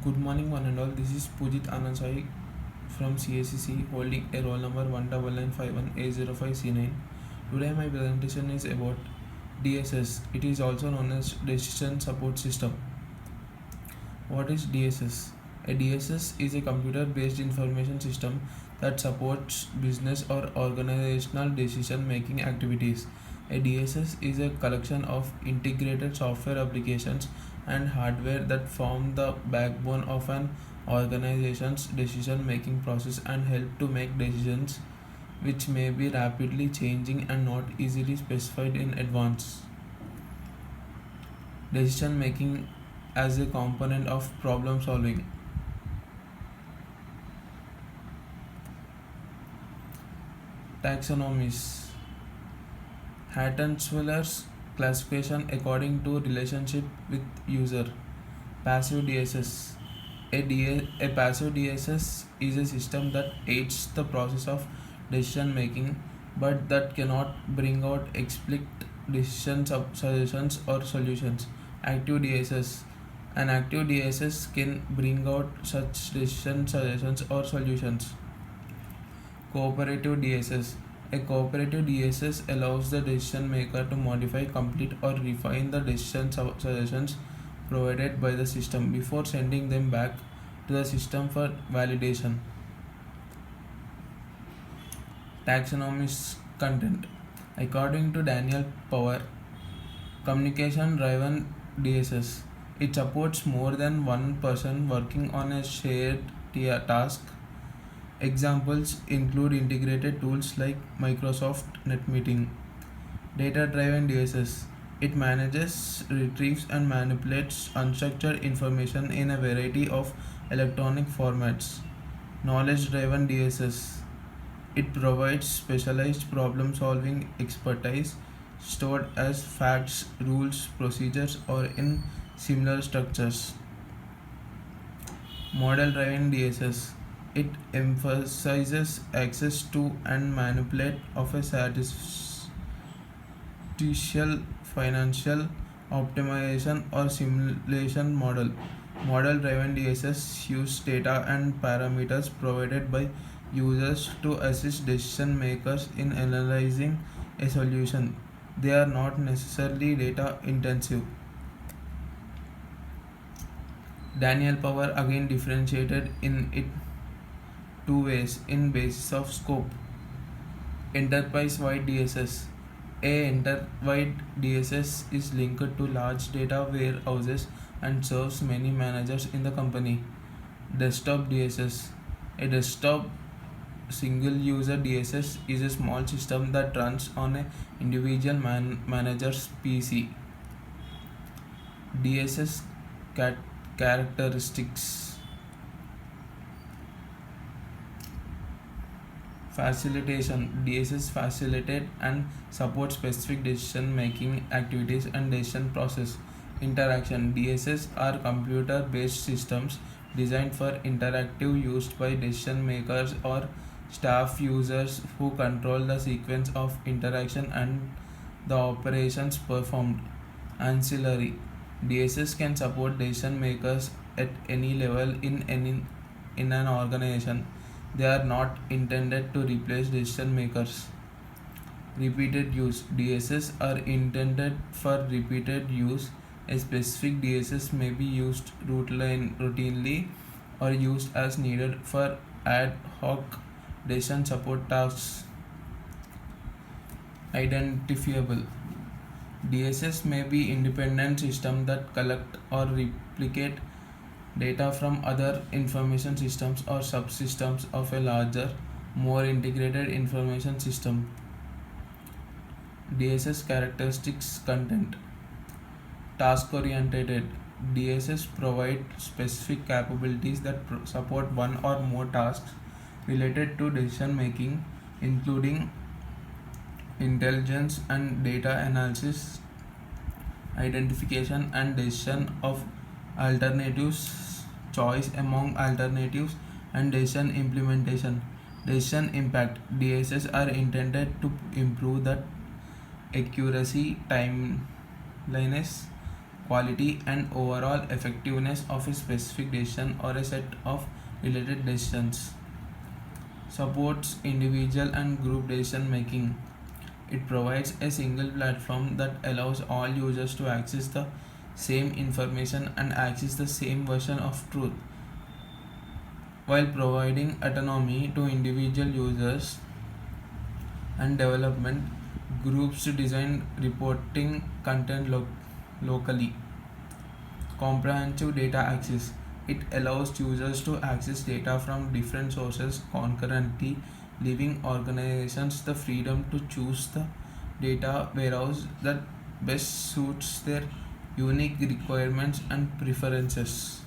Good morning, one and all. This is Pujit Anand from CACC holding a roll number 19951A05C9. Today, my presentation is about DSS. It is also known as Decision Support System. What is DSS? A DSS is a computer based information system that supports business or organizational decision making activities. A DSS is a collection of integrated software applications and hardware that form the backbone of an organization's decision making process and help to make decisions which may be rapidly changing and not easily specified in advance. Decision making as a component of problem solving. Taxonomies. Hatton-Schuller's classification according to relationship with user. Passive DSS. A passive DSS is a system that aids the process of decision making but that cannot bring out explicit decision suggestions or solutions. Active DSS. An active DSS can bring out such decision suggestions or solutions. Cooperative DSS. A cooperative DSS allows the decision maker to modify, complete, or refine the decision suggestions provided by the system before sending them back to the system for validation. Taxonomy's content. According to Daniel Power, communication driven DSS. It supports more than one person working on a shared task. Examples include integrated tools like Microsoft NetMeeting. Data driven DSS. It manages, retrieves, and manipulates unstructured information in a variety of electronic formats. Knowledge driven DSS. It provides specialized problem solving expertise stored as facts, rules, procedures, or in similar structures. Model driven DSS. It emphasizes access to and manipulate of a statistical, financial optimization or simulation model. Model driven DSS use data and parameters provided by users to assist decision makers in analyzing a solution. They are not necessarily data intensive. Daniel Power again differentiated in it two ways in basis of scope. Enterprise-wide DSS. A enterprise DSS is linked to large data warehouses and serves many managers in the company. Desktop DSS. A desktop single user DSS is a small system that runs on an individual manager's PC. DSS characteristics. Facilitation. DSS facilitate and support specific decision making activities and decision process. Interaction. DSS are computer based systems designed for interactive use by decision makers or staff users who control the sequence of interaction and the operations performed. Ancillary. DSS can support decision makers at any level in an organization. They are not intended to replace decision makers. Repeated use. DSS are intended for repeated use. A specific DSS may be used routinely or used as needed for ad hoc decision support tasks. Identifiable. DSS may be independent systems that collect or replicate data from other information systems or subsystems of a larger, more integrated information system. DSS characteristics content. Task oriented. DSS provide specific capabilities that support one or more tasks related to decision making, including intelligence and data analysis, identification and decision of alternatives, choice among alternatives, and decision implementation. Decision impact. DSS are intended to improve the accuracy, timeliness, quality, and overall effectiveness of a specific decision or a set of related decisions. Supports individual and group decision making. It provides a single platform that allows all users to access the same information and access the same version of truth while providing autonomy to individual users and development groups to design reporting content locally. Comprehensive data access. It allows users to access data from different sources concurrently, leaving organizations the freedom to choose the data warehouse that best suits their unique requirements and preferences.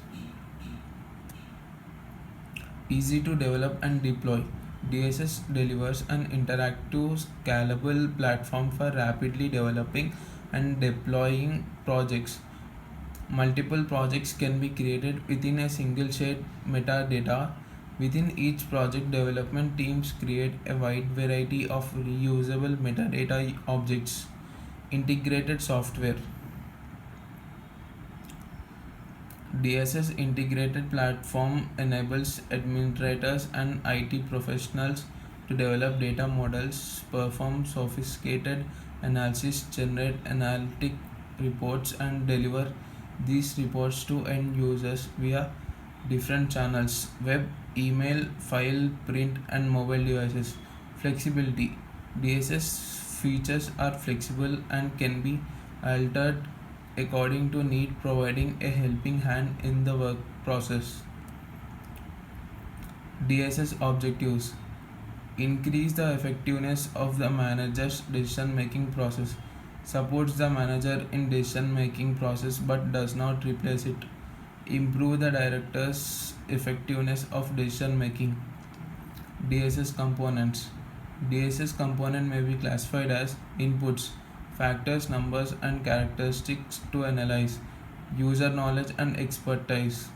Easy to develop and deploy. DSS delivers an interactive, scalable platform for rapidly developing and deploying projects. Multiple projects can be created within a single shared metadata. Within each project, development teams create a wide variety of reusable metadata objects. Integrated software. DSS integrated platform enables administrators and IT professionals to develop data models, perform sophisticated analysis, generate analytic reports, and deliver these reports to end users via different channels: web, email, file, print, and mobile devices. Flexibility. DSS features are flexible and can be altered according to need, providing a helping hand in the work process. DSS objectives. Increase the effectiveness of the manager's decision making process. Supports the manager in decision making process but does not replace it. Improve the director's effectiveness of decision making. DSS components. DSS component may be classified as inputs, factors, numbers, and characteristics to analyze, user knowledge and expertise.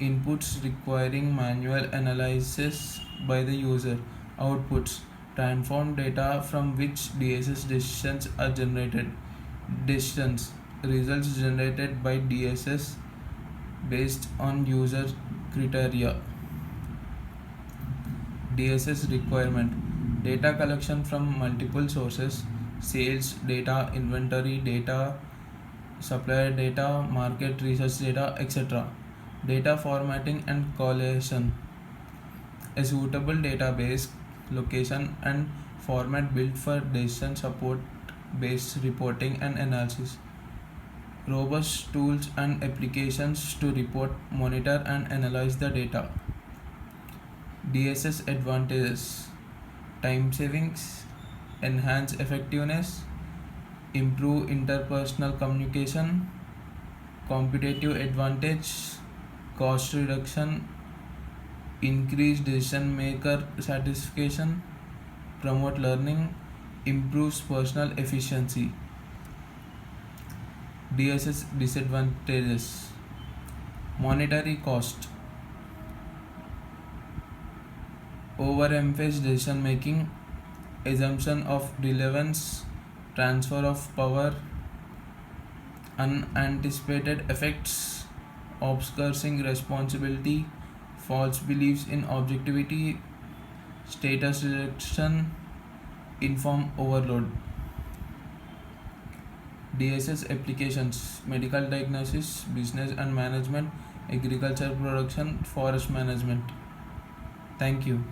Inputs requiring manual analysis by the user. Outputs transform data from which DSS decisions are generated. Decisions results generated by DSS based on user criteria. DSS requirement. Data collection from multiple sources: sales data, inventory data, supplier data, market research data, etc. Data formatting and collation. A suitable database location and format built for decision support based reporting and analysis. Robust tools and applications to report, monitor, and analyze the data. DSS advantages: time savings, enhance effectiveness, improve interpersonal communication, competitive advantage, cost reduction, increase decision maker satisfaction, promote learning, improves personal efficiency. DSS disadvantages: monetary cost, overemphasis decision making, assumption of relevance, transfer of power, unanticipated effects, obscuring responsibility, false beliefs in objectivity, status rejection, inform overload. DSS applications: medical diagnosis, business and management, agriculture production, forest management. Thank you.